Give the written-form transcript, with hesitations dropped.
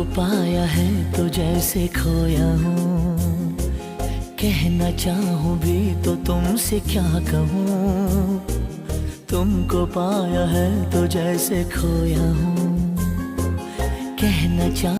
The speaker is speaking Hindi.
पाया है तो जैसे खोया हूँ, कहना चाहूँ भी तो तुमसे क्या कहूँ। तुमको पाया है तो जैसे खोया हूँ, कहना चाह